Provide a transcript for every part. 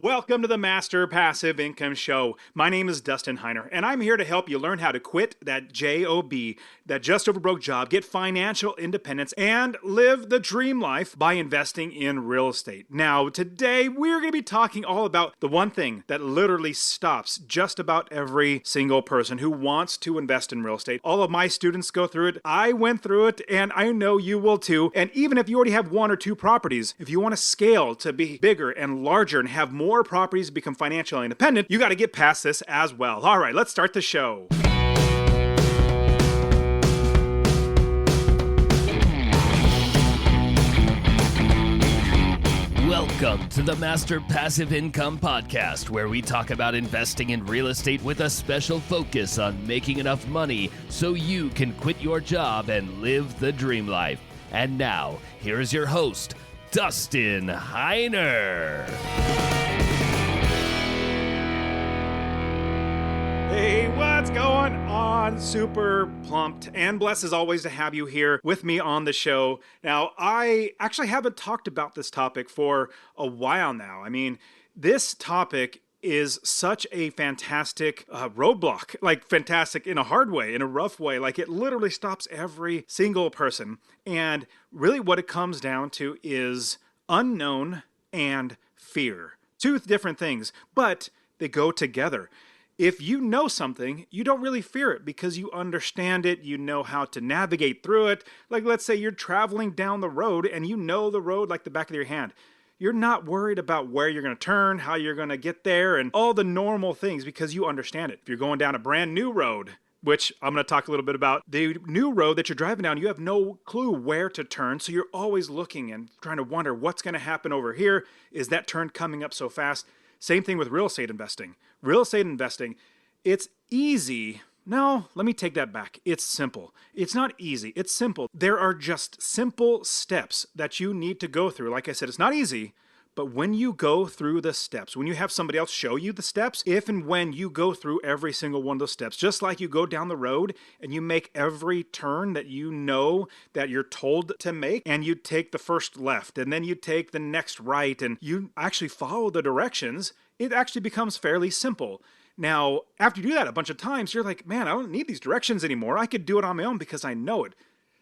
Welcome to the Master Passive Income Show. My name is Dustin Heiner, and I'm here to help you learn how to quit that JOB, that just over broke job, get financial independence, and live the dream life by investing in real estate. Now, today we're going to be talking all about the one thing that literally stops just about every single person who wants to invest in real estate. All of my students go through it. I went through it, and I know you will too. And even if you already have one or two properties, if you want to scale to be bigger and larger and have more properties become financially independent, you got to get past this as well. All right, let's start the show. Welcome to the Master Passive Income Podcast, where we talk about investing in real estate with a special focus on making enough money so you can quit your job and live the dream life. And now, here is your host, Dustin Heiner. Hey, what's going on? Super pumped and blessed as always to have you here with me on the show. Now, I actually haven't talked about this topic for a while now. I mean, this topic is such a fantastic roadblock, like fantastic in a hard way, in a rough way. Like it literally stops every single person. And really what it comes down to is unknown and fear. Two different things, but they go together. If you know something, you don't really fear it because you understand it, you know how to navigate through it. Like let's say you're traveling down the road and you know the road like the back of your hand. You're not worried about where you're going to turn, how you're going to get there, and all the normal things because you understand it. If you're going down a brand new road, which I'm going to talk a little bit about, the new road that you're driving down, you have no clue where to turn, so you're always looking and trying to wonder what's going to happen over here. Is that turn coming up so fast? Same thing with real estate investing. Real estate investing, it's easy. No, let me take that back. It's simple. It's not easy. It's simple. There are just simple steps that you need to go through. Like I said, it's not easy, but when you go through the steps, when you have somebody else show you the steps, if and when you go through every single one of those steps, just like you go down the road and you make every turn that you know that you're told to make, and you take the first left, and then you take the next right, and you actually follow the directions, it actually becomes fairly simple. Now, after you do that a bunch of times, you're like, man, I don't need these directions anymore. I could do it on my own because I know it.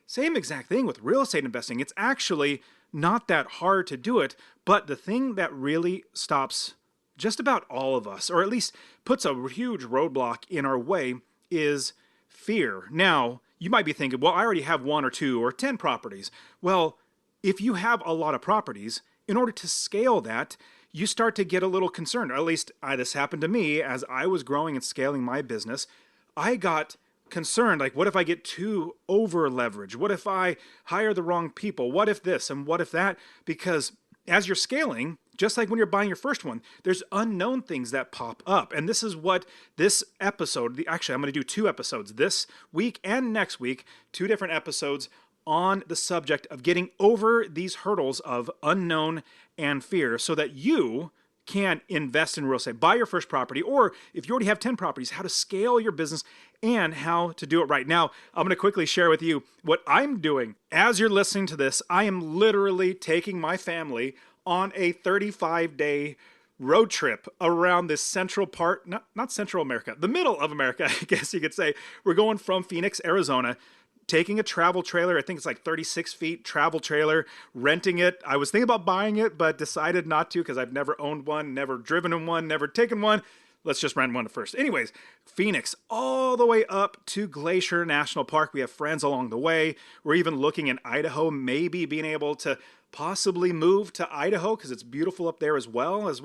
Same exact thing with real estate investing. It's actually not that hard to do it, but the thing that really stops just about all of us, or at least puts a huge roadblock in our way, is fear. Now, you might be thinking, well, I already have 1 or 2 or 10 properties. Well, if you have a lot of properties, in order to scale that, you start to get a little concerned. Or at least this happened to me as I was growing and scaling my business. I got concerned, like, what if I get too over leveraged? What if I hire the wrong people? What if this and what if that? Because as you're scaling, just like when you're buying your first one, there's unknown things that pop up. And this is what this episode, actually I'm going to do 2 episodes this week and next week, 2 different episodes on the subject of getting over these hurdles of unknown and fear so that you can invest in real estate, buy your first property, or if you already have 10 properties, how to scale your business and how to do it right. Now, I'm going to quickly share with you what I'm doing. As you're listening to this, I am literally taking my family on a 35-day road trip around this central part, not Central America, the middle of America, I guess you could say. We're going from Phoenix, Arizona, taking a travel trailer. I think it's like 36 feet travel trailer, renting it. I was thinking about buying it, but decided not to because I've never owned one, never driven in one, never taken one. Let's just rent one first. Anyways, Phoenix, all the way up to Glacier National Park. We have friends along the way. We're even looking in Idaho, maybe being able to possibly move to Idaho because it's beautiful up there as well as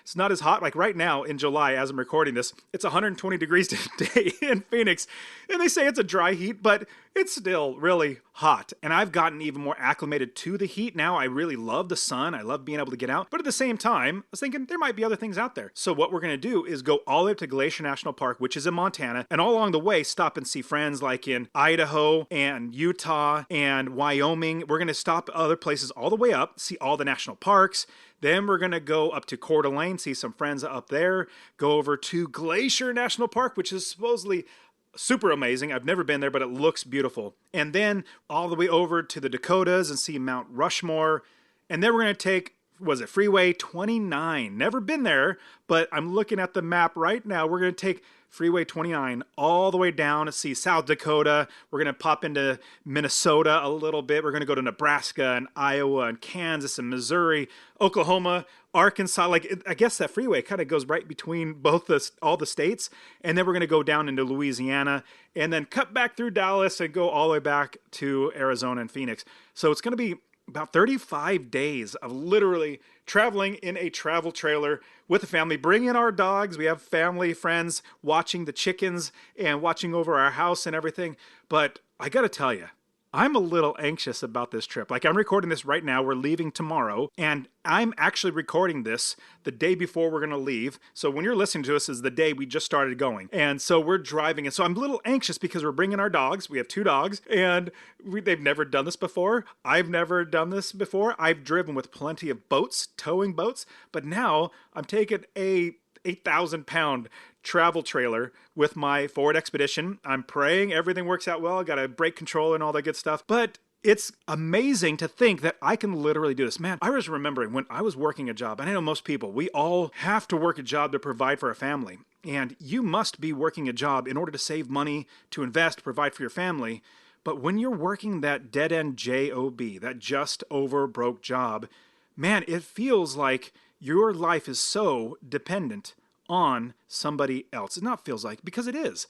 it's not as hot. Like right now in July, as I'm recording this, it's 120 degrees today in Phoenix. And they say it's a dry heat, but it's still really hot. And I've gotten even more acclimated to the heat now. I really love the sun. I love being able to get out. But at the same time, I was thinking there might be other things out there. So what we're going to do is go all the way up to Glacier National Park, which is in Montana, and all along the way stop and see friends like in Idaho and Utah and Wyoming. We're going to stop other places all the way up, see all the national parks. Then we're going to go up to Coeur d'Alene, see some friends up there, go over to Glacier National Park, which is supposedly super amazing. I've never been there, but it looks beautiful. And then all the way over to the Dakotas and see Mount Rushmore. And then we're going to take was it Freeway 29. Never been there, but I'm looking at the map right now. We're going to take Freeway 29 all the way down to see South Dakota. We're going to pop into Minnesota a little bit. We're going to go to Nebraska and Iowa and Kansas and Missouri, Oklahoma, Arkansas. Like, I guess that freeway kind of goes right between all the states. And then we're going to go down into Louisiana and then cut back through Dallas and go all the way back to Arizona and Phoenix. So it's going to be about 35 days of literally traveling in a travel trailer with the family, bringing our dogs. We have family, friends, watching the chickens and watching over our house and everything. But I got to tell you, I'm a little anxious about this trip. Like, I'm recording this right now. We're leaving tomorrow, and I'm actually recording this the day before we're going to leave. So when you're listening to us is the day we just started going. And so we're driving. And so I'm a little anxious because we're bringing our dogs. We have 2 dogs, and they've never done this before. I've never done this before. I've driven with plenty of boats, towing boats, but now I'm taking a 8,000-pound travel trailer with my Ford Expedition. I'm praying everything works out well. I got a brake controller and all that good stuff. But it's amazing to think that I can literally do this. Man, I was remembering when I was working a job, and I know most people, we all have to work a job to provide for a family. And you must be working a job in order to save money, to invest, to provide for your family. But when you're working that dead-end job, that just over broke job, man, it feels like your life is so dependent on somebody else. It not feels like, because it is.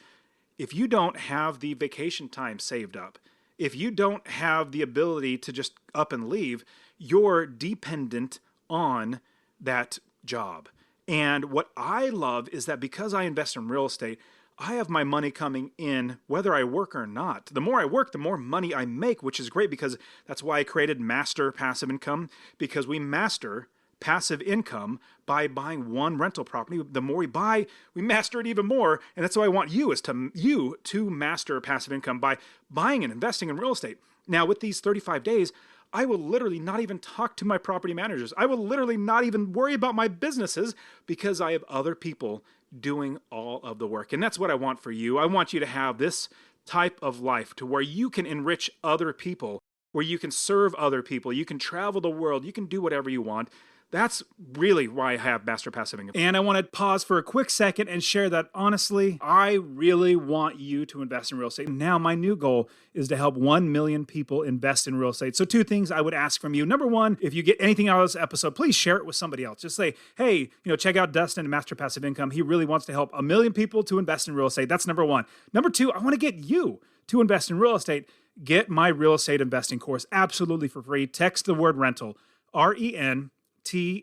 If you don't have the vacation time saved up, if you don't have the ability to just up and leave, you're dependent on that job. And what I love is that because I invest in real estate, I have my money coming in whether I work or not. The more I work, the more money I make, which is great because that's why I created Master Passive Income, because we master passive income by buying one rental property. The more we buy, we master it even more. And that's what I want you to master passive income by buying and investing in real estate. Now, with these 35 days, I will literally not even talk to my property managers. I will literally not even worry about my businesses because I have other people doing all of the work. And that's what I want for you. I want you to have this type of life to where you can enrich other people, where you can serve other people, you can travel the world, you can do whatever you want. That's really why I have Master Passive Income. And I want to pause for a quick second and share that honestly, I really want you to invest in real estate. Now, my new goal is to help 1 million people invest in real estate. So 2 things I would ask from you. Number 1, if you get anything out of this episode, please share it with somebody else. Just say, hey, check out Dustin and Master Passive Income. He really wants to help 1 million people to invest in real estate. That's number 1. Number 2, I want to get you to invest in real estate. Get my real estate investing course absolutely for free. Text the word rental, RENTAL to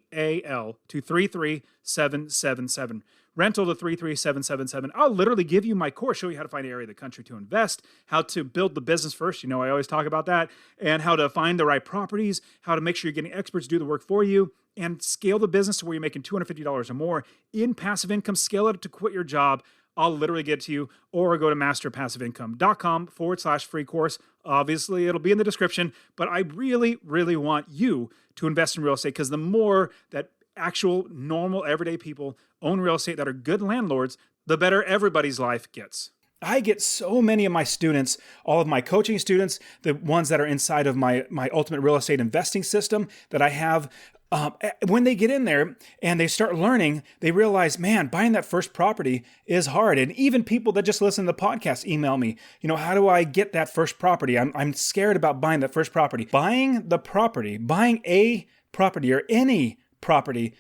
33777. Rental to 33777. I'll literally give you my course, show you how to find an area of the country to invest, how to build the business first. I always talk about that, and how to find the right properties, how to make sure you're getting experts to do the work for you, and scale the business to where you're making $250 or more in passive income. Scale it to quit your job. I'll literally get to you, or go to masterpassiveincome.com/free course. Obviously, it'll be in the description, but I really, really want you to invest in real estate, because the more that actual, normal, everyday people own real estate that are good landlords, the better everybody's life gets. I get so many of my students, all of my coaching students, the ones that are inside of my ultimate real estate investing system that I have, when they get in there and they start learning, they realize, man, buying that first property is hard. And even people that just listen to the podcast email me, how do I get that first property? I'm scared about buying that first property. Buying a property or any property,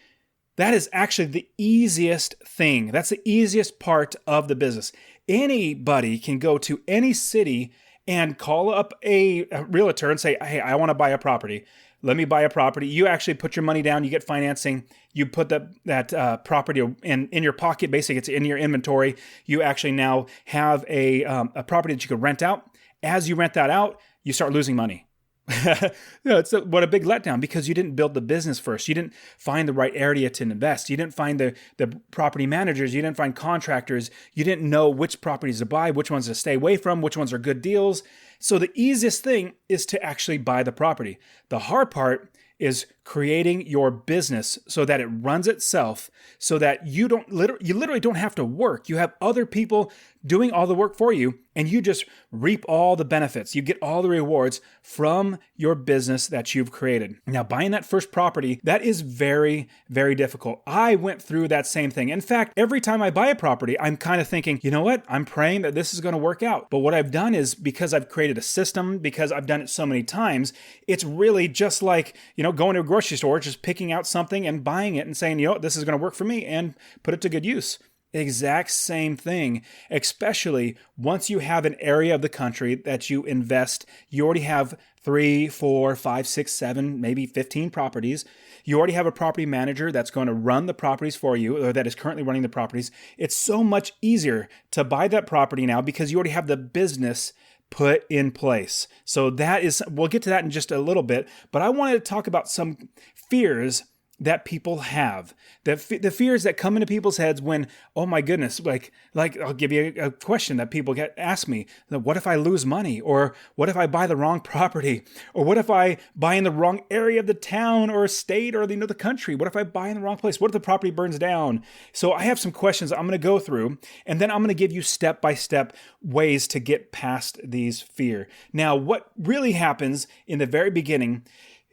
that is actually the easiest thing. That's the easiest part of the business. Anybody can go to any city and call up a realtor and say, hey, I want to buy a property. Let me buy a property. You actually put your money down, you get financing, you put that property in your pocket, basically it's in your inventory. You actually now have a property that you could rent out. As you rent that out, you start losing money. What a big letdown, because you didn't build the business first. You didn't find the right area to invest. You didn't find the property managers. You didn't find contractors. You didn't know which properties to buy, which ones to stay away from, which ones are good deals. So the easiest thing is to actually buy the property. The hard part is creating your business so that it runs itself, so that you literally don't have to work. You have other people doing all the work for you, and you just reap all the benefits. You get all the rewards from your business that you've created. Now, buying that first property, that is very, very difficult. I went through that same thing. In fact, every time I buy a property, I'm kind of thinking, you know what? I'm praying that this is going to work out. But what I've done is, because I've created a system, because I've done it so many times, it's really just like, going to a grocery store, just picking out something and buying it and saying, this is going to work for me, and put it to good use. Exact same thing, especially once you have an area of the country that you invest. You already have 3, 4, 5, 6, 7, maybe 15 properties. You already have a property manager that's going to run the properties for you, or that is currently running the properties. It's so much easier to buy that property now because you already have the business put in place. So we'll get to that in just a little bit, but I wanted to talk about some fears that people have, the fears that come into people's heads when, oh my goodness, like I'll give you a question that people ask me: what if I lose money? Or what if I buy the wrong property? Or what if I buy in the wrong area of the town or state or the country? What if I buy in the wrong place? What if the property burns down? So I have some questions I'm going to go through, and then I'm going to give you step-by-step ways to get past these fear. Now, what really happens in the very beginning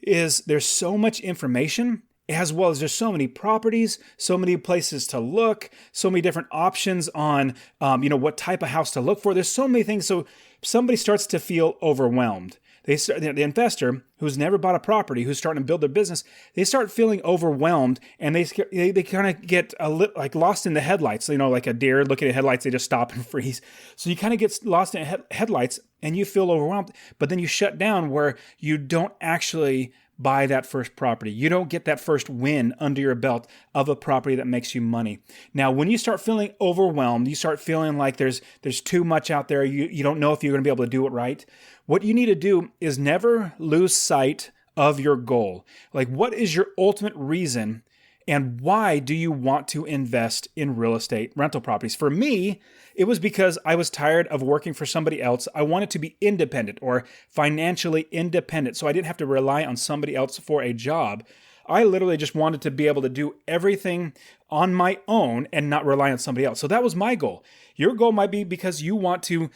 is there's so much information, as well as there's so many properties, so many places to look, so many different options on, what type of house to look for. There's so many things. So somebody starts to feel overwhelmed. The investor who's never bought a property, who's starting to build their business, they start feeling overwhelmed, and they kind of get like lost in the headlights. Like a deer looking at headlights, they just stop and freeze. So you kind of get lost in headlights, and you feel overwhelmed. But then you shut down, where you don't actually buy that first property. You don't get that first win under your belt of a property that makes you money. Now, when you start feeling overwhelmed, you start feeling like there's too much out there, you don't know if you're going to be able to do it right. What you need to do is never lose sight of your goal. Like, what is your ultimate reason, and why do you want to invest in real estate rental properties? For me, it was because I was tired of working for somebody else. I wanted to be independent, or financially independent, so I didn't have to rely on somebody else for a job. I literally just wanted to be able to do everything on my own and not rely on somebody else. So that was my goal. Your goal might be because you want to,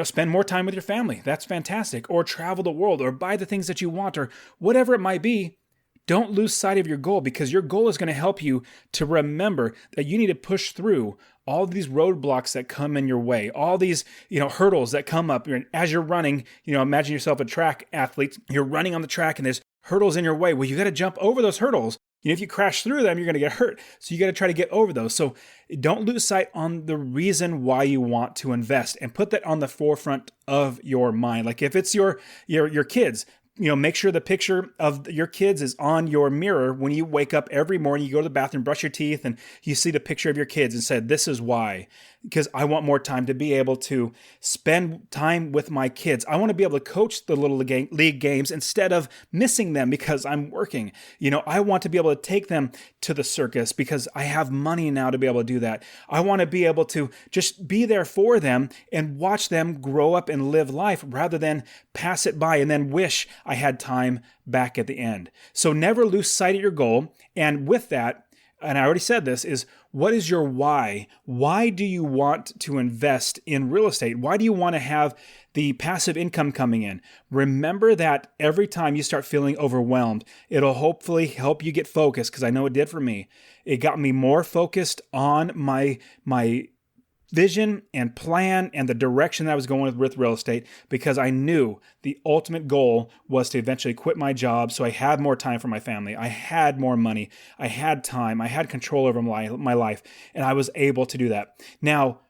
spend more time with your family. That's fantastic. Or travel the world, or buy the things that you want, or whatever it might be. Don't lose sight of your goal, because your goal is going to help you to remember that you need to push through all these roadblocks that come in your way, all these, hurdles that come up as you're running. Imagine yourself a track athlete. You're running on the track and there's hurdles in your way. Well, you got to jump over those hurdles. If you crash through them, you're going to get hurt. So you got to try to get over those. So don't lose sight on the reason why you want to invest, and put that on the forefront of your mind. Like if it's your kids, make sure the picture of your kids is on your mirror when you wake up every morning. You go to the bathroom, brush your teeth, and you see the picture of your kids and say, this is why. Because I want more time to be able to spend time with my kids. I want to be able to coach the little league games instead of missing them because I'm working. I want to be able to take them to the circus because I have money now to be able to do that. I want to be able to just be there for them and watch them grow up and live life, rather than pass it by and then wish I had time back at the end. So never lose sight of your goal. And with that, and I already said this, is what is your why? Why do you want to invest in real estate? Why do you want to have the passive income coming in? Remember that every time you start feeling overwhelmed, it'll hopefully help you get focused, because I know it did for me. It got me more focused on my vision and plan and the direction that I was going with real estate, because I knew the ultimate goal was to eventually quit my job so I had more time for my family. I had more money. I had time. I had control over my life, and I was able to do that. Now,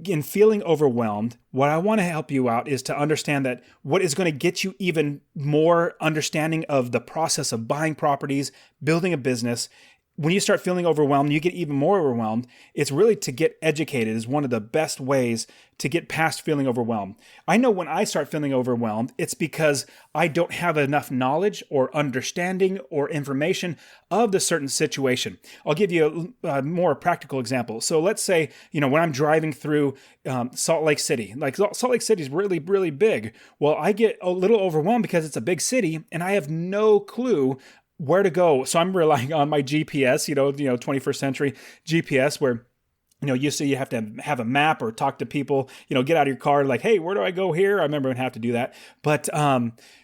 in feeling overwhelmed, what I want to help you out is to understand that what is going to get you even more understanding of the process of buying properties, building a business. When you start feeling overwhelmed, you get even more overwhelmed. It's really to get educated is one of the best ways to get past feeling overwhelmed. I know when I start feeling overwhelmed, it's because I don't have enough knowledge or understanding or information of the certain situation. I'll give you a more practical example. So let's say, when I'm driving through Salt Lake City, like Salt Lake City is really, really big. Well, I get a little overwhelmed because it's a big city and I have no clue where to go. So I'm relying on my GPS, 21st century GPS, where used to you have to have a map or talk to people, get out of your car, like, hey, where do I go here? I remember I'd have to do that. But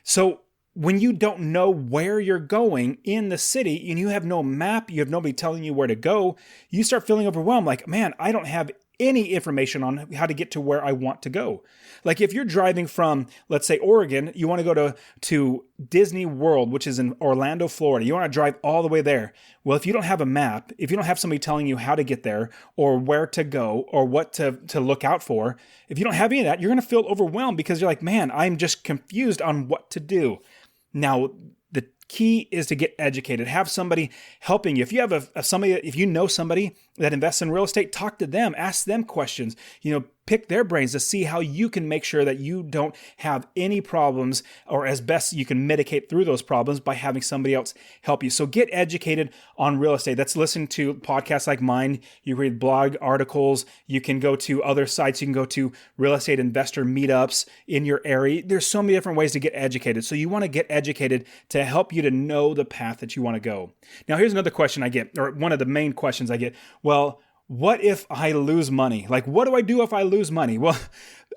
so when you don't know where you're going in the city and you have no map, you have nobody telling you where to go, you start feeling overwhelmed. Like, man, I don't have any information on how to get to where I want to go. Like if you're driving from, let's say, Oregon, you want to go to Disney World, which is in Orlando, Florida. You want to drive all the way there. Well, if you don't have a map, if you don't have somebody telling you how to get there or where to go or what to look out for, if you don't have any of that, you're going to feel overwhelmed because you're like, man, I'm just confused on what to do. Now, the key is to get educated. Have somebody helping you. If you have if you know somebody that invests in real estate, talk to them, ask them questions, pick their brains to see how you can make sure that you don't have any problems, or as best you can mitigate through those problems by having somebody else help you. So get educated on real estate. That's listen to podcasts like mine. You read blog articles. You can go to other sites. You can go to real estate investor meetups in your area. There's so many different ways to get educated. So you want to get educated to help you to know the path that you want to go. Now, here's another question I get, or one of the main questions I get. Well, what if I lose money? Like, what do I do if I lose money? Well,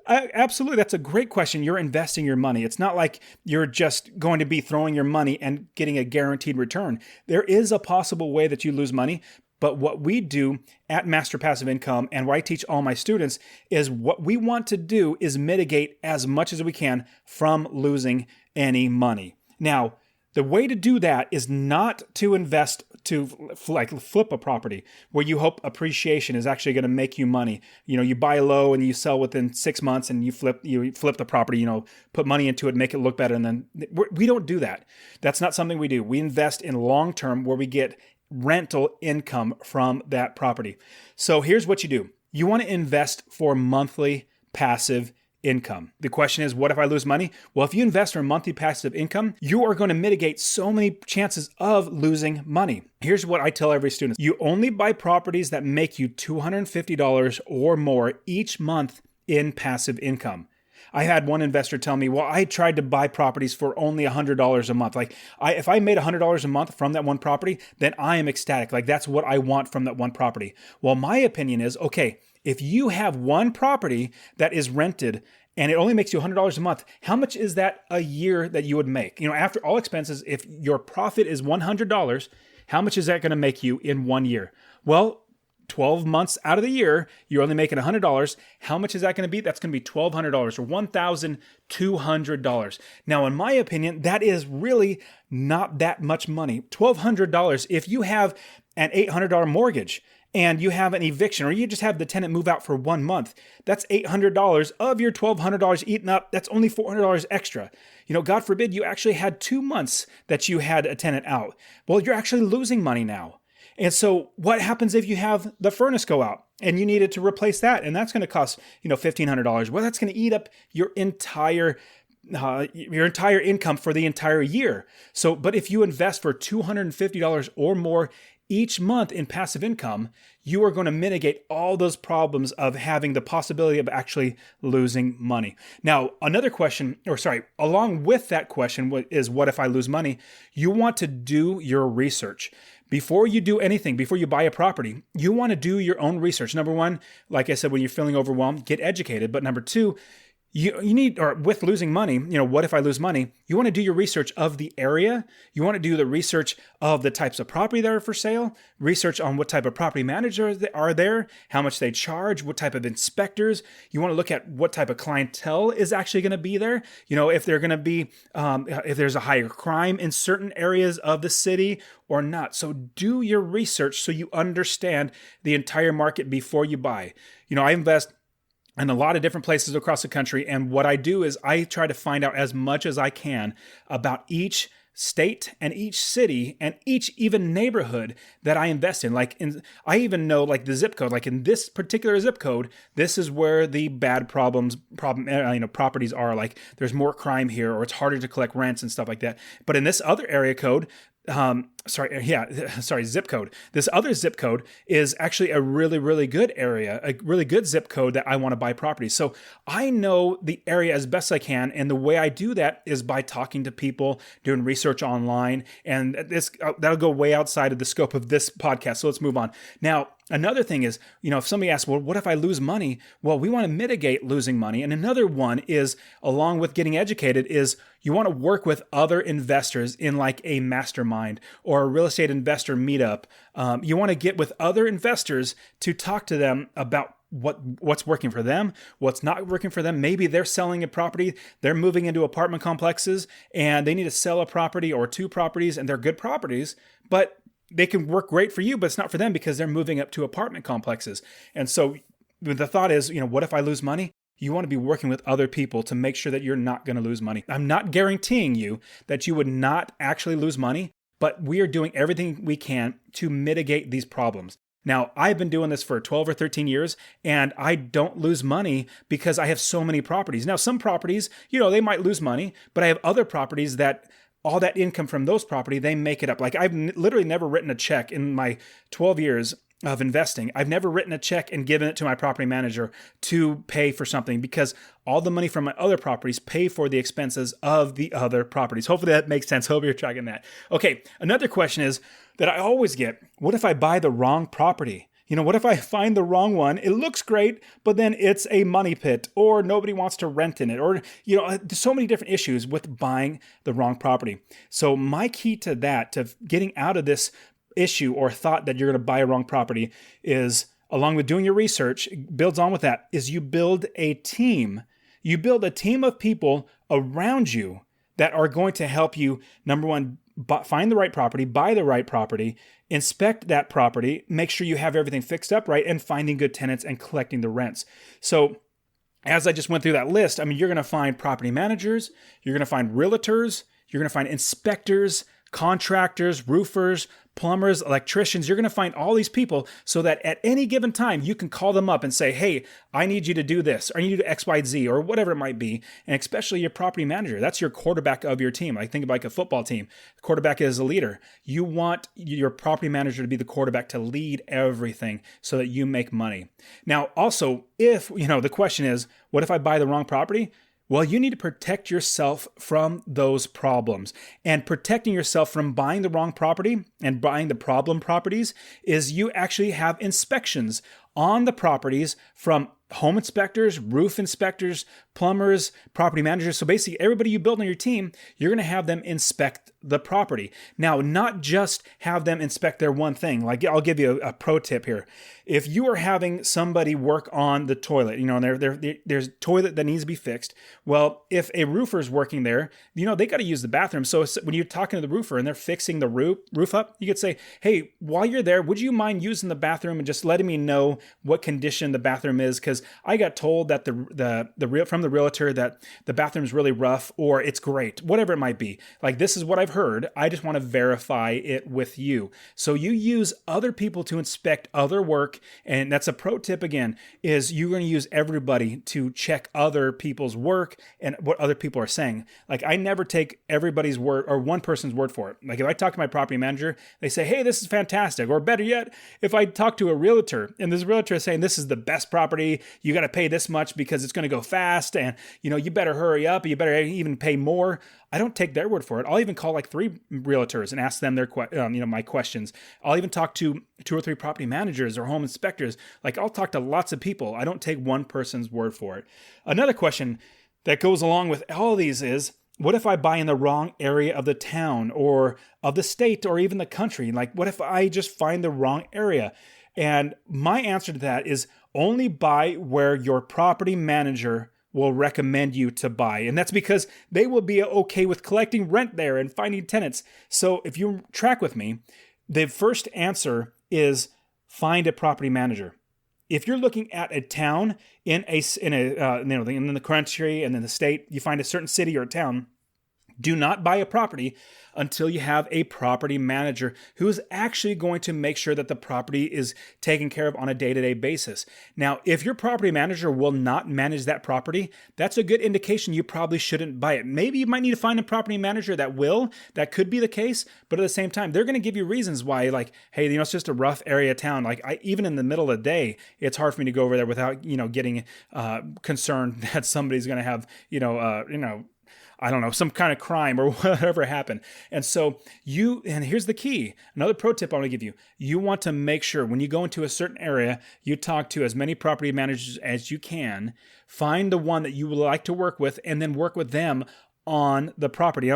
absolutely. That's a great question. You're investing your money. It's not like you're just going to be throwing your money and getting a guaranteed return. There is a possible way that you lose money. But what we do at Master Passive Income and what I teach all my students is what we want to do is mitigate as much as we can from losing any money. Now, the way to do that is not to invest to flip a property where you hope appreciation is actually going to make you money. You buy low and you sell within 6 months and you flip the property, put money into it, make it look better. And then we don't do that. That's not something we do. We invest in long-term where we get rental income from that property. So here's what you do. You want to invest for monthly passive income. The question is, what if I lose money? Well, if you invest for monthly passive income, you are going to mitigate so many chances of losing money. Here's what I tell every student. You only buy properties that make you $250 or more each month in passive income. I had one investor tell me, well, I tried to buy properties for only $100 a month. If I made $100 a month from that one property, then I am ecstatic. Like that's what I want from that one property. Well, my opinion is, okay, if you have one property that is rented and it only makes you $100 a month, how much is that a year that you would make? After all expenses, if your profit is $100, how much is that going to make you in 1 year? Well, 12 months out of the year, you're only making $100. How much is that going to be? That's going to be $1,200 or $1,200. Now, in my opinion, that is really not that much money. $1,200 if you have an $800 mortgage and you have an eviction, or you just have the tenant move out for 1 month, that's $800 of your $1,200 eaten up. That's only $400 extra. God forbid you actually had 2 months that you had a tenant out. Well, you're actually losing money now. And so what happens if you have the furnace go out and you needed to replace that? And that's going to cost, $1,500. Well, that's going to eat up your entire income for the entire year. So, but if you invest for $250 or more each month in passive income, you are going to mitigate all those problems of having the possibility of actually losing money. Now, along with that question is, what if I lose money? You want to do your research. Before you do anything, before you buy a property, you want to do your own research. Number one, like I said, when you're feeling overwhelmed, get educated. But number two, you need, or with losing money, what if I lose money? You want to do your research of the area. You want to do the research of the types of property that are for sale, research on what type of property managers are there, how much they charge, what type of inspectors. You want to look at what type of clientele is actually going to be there. If they're going to be, if there's a higher crime in certain areas of the city or not. So do your research so you understand the entire market before you buy. I invest in a lot of different places across the country. And what I do is I try to find out as much as I can about each state and each city and each even neighborhood that I invest in. I even know the zip code, in this particular zip code, this is where the bad properties are. There's more crime here, or it's harder to collect rents and stuff like that. But in this other area code, zip code. This other zip code is actually a really, really good area, a really good zip code that I want to buy property. So I know the area as best I can. And the way I do that is by talking to people, doing research online. And that'll go way outside of the scope of this podcast. So let's move on. Now, another thing is, if somebody asks, well, what if I lose money? Well, we want to mitigate losing money. And another one is, along with getting educated, is you want to work with other investors in like a mastermind or a real estate investor meetup. You want to get with other investors to talk to them about what's working for them, what's not working for them. Maybe they're selling a property, they're moving into apartment complexes, and they need to sell a property or two properties, and they're good properties, but they can work great for you, but it's not for them because they're moving up to apartment complexes. And so the thought is, what if I lose money? You want to be working with other people to make sure that you're not going to lose money. I'm not guaranteeing you that you would not actually lose money, but we are doing everything we can to mitigate these problems. Now, I've been doing this for 12 or 13 years, and I don't lose money because I have so many properties. Now, some properties, they might lose money, but I have other properties that all that income from those property, they make it up. Like I've literally never written a check in my 12 years of investing. I've never written a check and given it to my property manager to pay for something because all the money from my other properties pay for the expenses of the other properties. Hopefully that makes sense. Hope you're tracking that. Okay, another question is that I always get, what if I buy the wrong property? What if I find the wrong one? It looks great, but then it's a money pit or nobody wants to rent in it or, there's so many different issues with buying the wrong property. So my key to that, to getting out of this issue or thought that you're going to buy a wrong property is, along with doing your research, builds on with that, is you build a team. You build a team of people around you that are going to help you, number one, find the right property, buy the right property, inspect that property, make sure you have everything fixed up right, and finding good tenants and collecting the rents. So as I just went through that list, you're going to find property managers, you're going to find realtors, you're going to find inspectors, contractors, roofers, plumbers, electricians. You're going to find all these people so that at any given time, you can call them up and say, hey, I need you to do this, or I need you to do X, Y, Z, or whatever it might be. And especially your property manager, that's your quarterback of your team. Think of like a football team. The quarterback is a leader. You want your property manager to be the quarterback to lead everything so that you make money. Now, also, if, the question is, what if I buy the wrong property? Well, you need to protect yourself from those problems. And protecting yourself from buying the wrong property and buying the problem properties is you actually have inspections on the properties from home inspectors, roof inspectors, plumbers, property managers. So basically everybody you build on your team, you're going to have them inspect the property. Now, not just have them inspect their one thing. Like I'll give you a pro tip here. If you are having somebody work on the toilet, there's a toilet that needs to be fixed. Well, if a roofer is working there, they got to use the bathroom. So when you're talking to the roofer and they're fixing the roof up, you could say, hey, while you're there, would you mind using the bathroom and just letting me know what condition the bathroom is? Because I got told that from the realtor that the bathroom is really rough or it's great, whatever it might be. Like, this is what I've heard. I just want to verify it with you. So you use other people to inspect other work. And that's a pro tip again, is you're going to use everybody to check other people's work and what other people are saying. Like, I never take everybody's word or one person's word for it. Like, if I talk to my property manager, they say, hey, this is fantastic. Or better yet, if I talk to a realtor and this realtor is saying, this is the best property, you got to pay this much because it's going to go fast, and you better hurry up, you better even pay more. I don't take their word for it. I'll even call like 3 realtors and ask them their my questions. I'll even talk to 2 or 3 property managers or home inspectors. Like, I'll talk to lots of people. I don't take one person's word for it. Another question that goes along with all of these is, what if I buy in the wrong area of the town or of the state or even the country? Like, what if I just find the wrong area? And my answer to that is only buy where your property manager will recommend you to buy. And that's because they will be okay with collecting rent there and finding tenants. So if you track with me, the first answer is find a property manager. If you're looking at a town in the country and in the state, you find a certain city or a town, Do not buy a property until you have a property manager who is actually going to make sure that the property is taken care of on a day-to-day basis. Now, if your property manager will not manage that property, that's a good indication you probably shouldn't buy it. Maybe you might need to find a property manager that will. That could be the case, but at the same time, they're going to give you reasons why, like, hey, it's just a rough area of town. Like, even in the middle of the day, it's hard for me to go over there without, getting concerned that somebody's going to have, I don't know, some kind of crime or whatever happened. And so and here's the key, another pro tip I want to give you. You want to make sure when you go into a certain area, you talk to as many property managers as you can, find the one that you would like to work with, and then work with them on the property.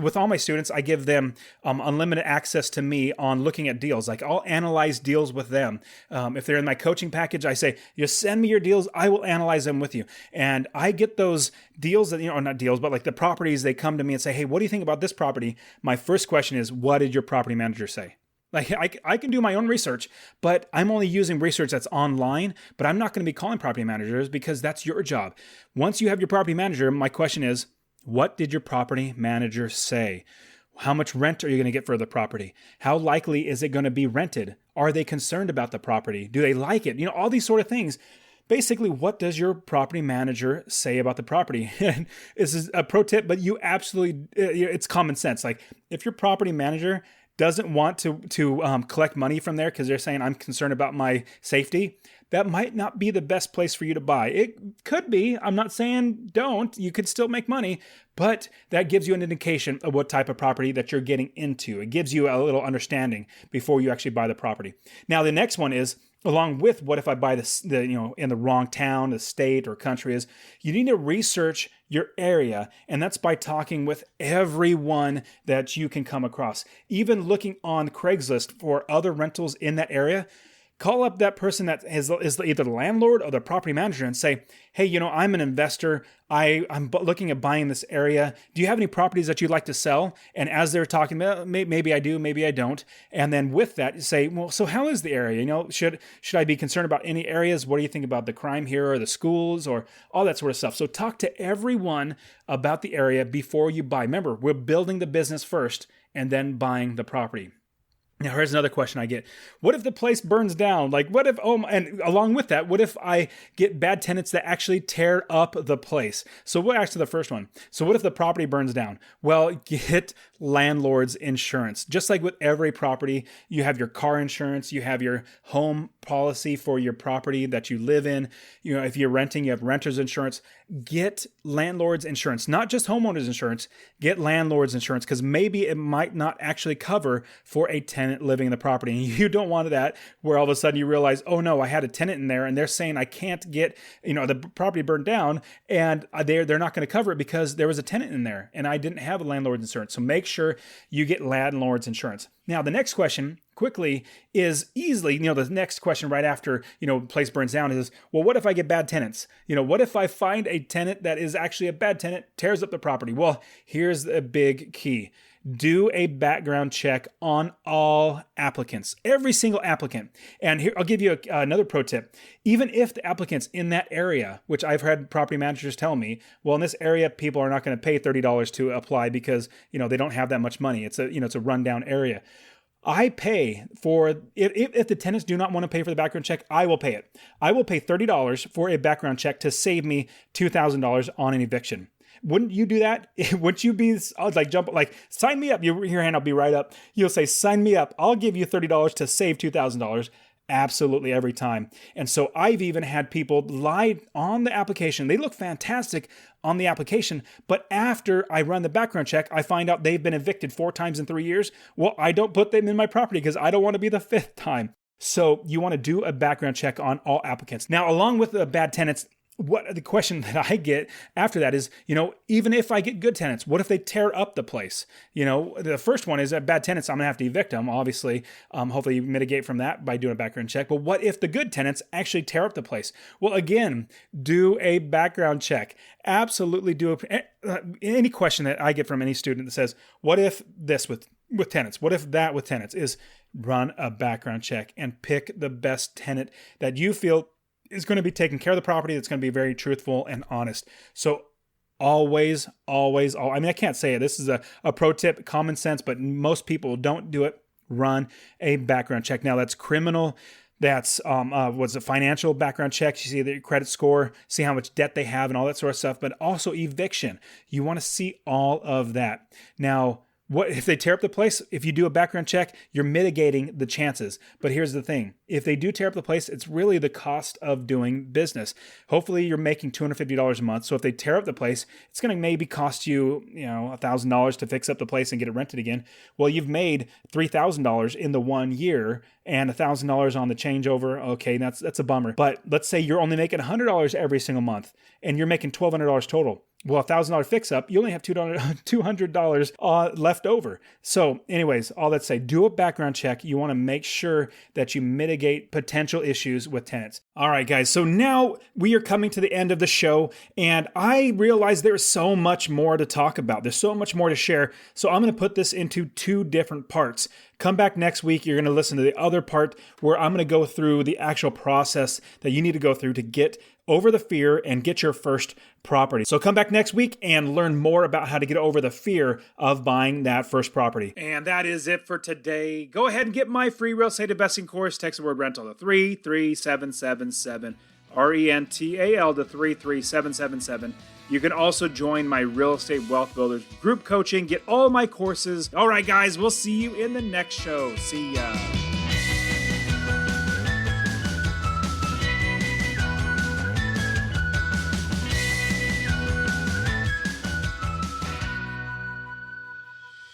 With all my students, I give them unlimited access to me on looking at deals. Like, I'll analyze deals with them. If they're in my coaching package, I say, you send me your deals, I will analyze them with you. And I get those deals that, not deals, but like the properties, they come to me and say, hey, what do you think about this property? My first question is, what did your property manager say? Like, I can do my own research, but I'm only using research that's online, but I'm not going to be calling property managers because that's your job. Once you have your property manager, my question is, what did your property manager say? How much rent are you going to get for the property? How likely is it going to be rented? Are they concerned about the property? Do they like it? All these sort of things. Basically, what does your property manager say about the property? And this is a pro tip, but it's common sense. Like, if your property manager doesn't want to collect money from there because they're saying, I'm concerned about my safety, that might not be the best place for you to buy. It could be. I'm not saying don't. You could still make money, but that gives you an indication of what type of property that you're getting into. It gives you a little understanding before you actually buy the property. Now, the next one is, along with what if I buy in the wrong town, the state, or country, is you need to research your area, and that's by talking with everyone that you can come across. Even looking on Craigslist for other rentals in that area. Call up that person that is either the landlord or the property manager and say, hey, I'm an investor. I'm looking at buying this area. Do you have any properties that you'd like to sell? And as they're talking, maybe I do, maybe I don't. And then with that, you say, well, so how is the area? Should I be concerned about any areas? What do you think about the crime here or the schools or all that sort of stuff? So talk to everyone about the area before you buy. Remember, we're building the business first and then buying the property. Now, here's another question I get. What if the place burns down? Like, what if, and along with that, what if I get bad tenants that actually tear up the place? So we'll answer the first one. So what if the property burns down? Well, get landlord's insurance. Just like with every property, you have your car insurance, you have your home policy for your property that you live in. If you're renting, you have renter's insurance. Get landlord's insurance, not just homeowner's insurance. Get landlord's insurance because maybe it might not actually cover for a tenant living in the property. And you don't want that where all of a sudden you realize, oh no, I had a tenant in there and they're saying I can't get, the property burned down and they're not going to cover it because there was a tenant in there and I didn't have a landlord's insurance. So make sure you get landlord's insurance. Now, the next question quickly is easily, the next question right after, place burns down is, well, what if I get bad tenants? What if I find a tenant that is actually a bad tenant, tears up the property? Well, here's the big key. Do a background check on all applicants, every single applicant. And here, I'll give you another pro tip. Even if the applicants in that area, which I've had property managers tell me, well, in this area, people are not going to pay $30 to apply because, they don't have that much money. It's a rundown area. I pay for, if the tenants do not want to pay for the background check, I will pay it. I will pay $30 for a background check to save me $2,000 on an eviction. Wouldn't you do that? Wouldn't you be sign me up? Your hand will be right up. You'll say, sign me up. I'll give you $30 to save $2,000. Absolutely every time. And so I've even had people lie on the application. They look fantastic on the application, but after I run the background check, I find out they've been evicted 4 times in 3 years. Well, I don't put them in my property because I don't want to be the 5th time. So you want to do a background check on all applicants. Now, along with the bad tenants, what the question that I get after that is, even if I get good tenants, what if they tear up the place? The first one is that bad tenants, I'm going to have to evict them, obviously. Hopefully you mitigate from that by doing a background check. But what if the good tenants actually tear up the place? Well, again, do a background check. Absolutely do any question that I get from any student that says, what if this with tenants? What if that with tenants? Is run a background check and pick the best tenant that you feel is going to be taking care of the property, that's going to be very truthful and honest. So I mean, I can't say it. This is a pro tip, common sense, but most people don't do it. Run a background check. Now, that's criminal. That's what's a financial background check. You see their credit score, see how much debt they have and all that sort of stuff, but also eviction. You want to see all of that. Now, what if they tear up the place? If you do a background check, you're mitigating the chances. But here's the thing. If they do tear up the place, it's really the cost of doing business. Hopefully you're making $250 a month. So if they tear up the place, it's going to maybe cost you, $1,000 to fix up the place and get it rented again. Well, you've made $3,000 in the 1 year and $1,000 on the changeover. Okay, that's a bummer. But let's say you're only making $100 every single month and you're making $1,200 total. Well, $1,000 fix up, you only have $200 left over. So anyways, all that say, do a background check. You want to make sure that you mitigate potential issues with tenants. All right, guys. So now we are coming to the end of the show, and I realize there's so much more to talk about. There's so much more to share. So I'm going to put this into 2 different parts. Come back next week. You're going to listen to the other part where I'm going to go through the actual process that you need to go through to get over the fear and get your first property. So come back next week and learn more about how to get over the fear of buying that first property. And that is it for today. Go ahead and get my free real estate investing course. Text the word rental to 33777. RENTAL to 33777. You can also join my Real Estate Wealth Builders group coaching. Get all my courses. All right, guys, we'll see you in the next show. See ya.